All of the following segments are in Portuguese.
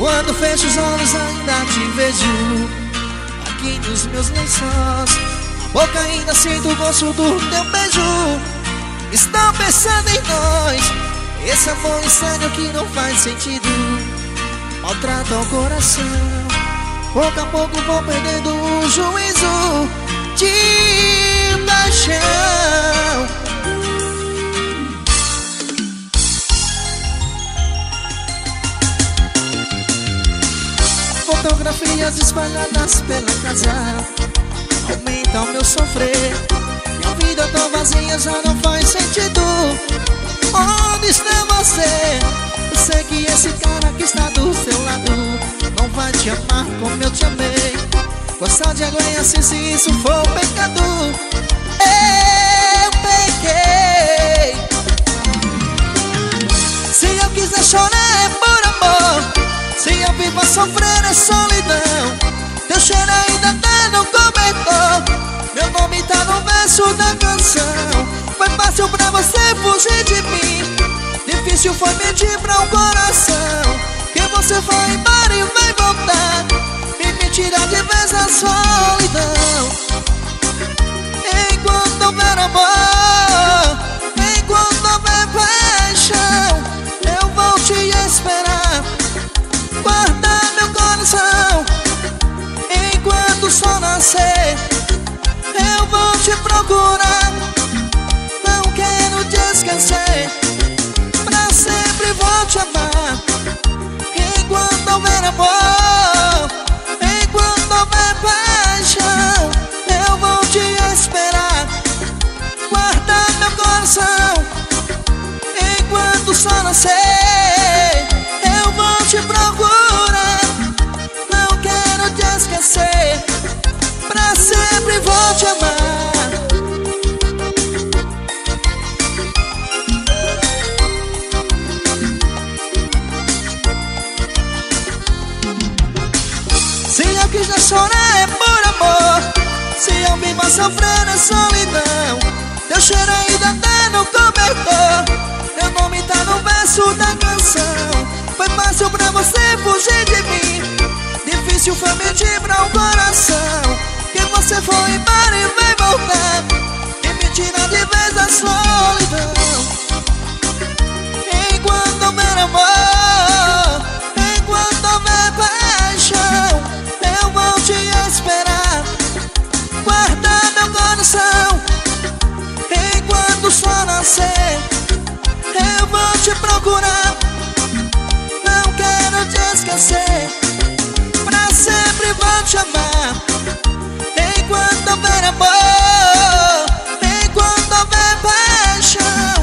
Quando fecho os olhos ainda te vejo aqui nos meus lençóis. Na boca ainda sinto o gosto do teu beijo. Estou pensando em nós. Esse amor estranho que não faz sentido maltrata o coração. Pouco a pouco vou perdendo o juízo de paixão. Fotografias espalhadas pela casa aumentam o meu sofrer. Minha vida tão vazia já não faz sentido. Onde está você? Eu sei que esse cara que está do seu lado não vai te amar como eu te amei. Gostar de alguém assim, se isso for um pecado, eu pequei. Se eu quiser chorar é por amor, se eu vivo a sofrer é solidão. Teu cheiro ainda tá no cobertor, meu nome tá no verso da canção. Foi fácil pra você fugir de mim, difícil foi mentir pra um coração. Que você vai embora e vai voltar e me tirar de vez da solidão. Enquanto houver amor, enquanto houver paixão, eu vou te esperar, guardar meu coração. Enquanto o sol nascer, eu vou te procurar. Não quero te esquecer, pra sempre vou te amar. Enquanto houver amor, enquanto houver paixão, eu vou te esperar, guardar meu coração. Enquanto o sol nascer, eu vou te procurar. Não quero te esquecer, pra sempre vou te amar. Se eu quiser chorar é por amor, se eu vivo a sofrer é solidão. Teu cheiro ainda tá no cobertor, meu nome tá no verso da canção. Foi fácil pra você fugir de mim, difícil foi mentir pra um coração. Que você foi embora e vai voltar e me tirar de vez da solidão. Enquanto houver amor, enquanto houver paixão, eu vou te esperar, guardar meu coração. Enquanto o sol nascer, eu vou te procurar. Não quero te esquecer, pra sempre vou te amar. Enquanto houver amor, enquanto houver paixão,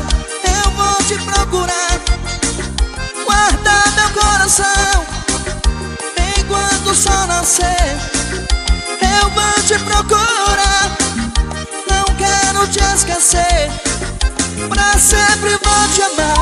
eu vou te procurar, guardar meu coração. Enquanto o sol nascer, eu vou te procurar. Não quero te esquecer, pra sempre vou te amar.